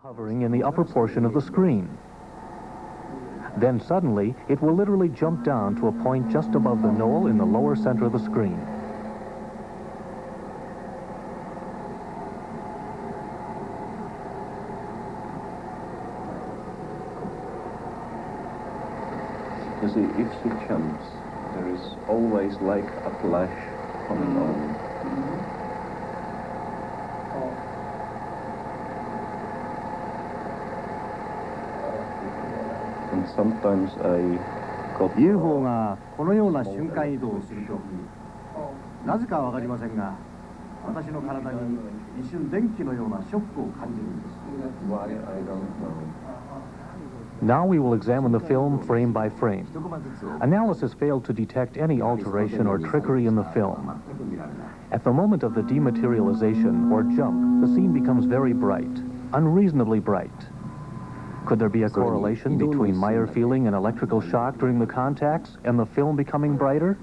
hovering in the upper portion of the screen. Then suddenly, it will literally jump down to a point just above the knoll in the lower center of the screen. You see, if she jumps, there is always like a flash coming on. And sometimes I got UFO がこのような瞬間移動をするとき、なぜかわかりませんが、私の体に一瞬電気のようなショックを感じるんです。 Why, I don't know. Now we will examine the film frame by frame. Analysis failed to detect any alteration or trickery in the film. At the moment of the dematerialization or jump, the scene becomes very bright, unreasonably bright. Could there be a correlation between Майер feeling an electrical shock during the contacts and the film becoming brighter?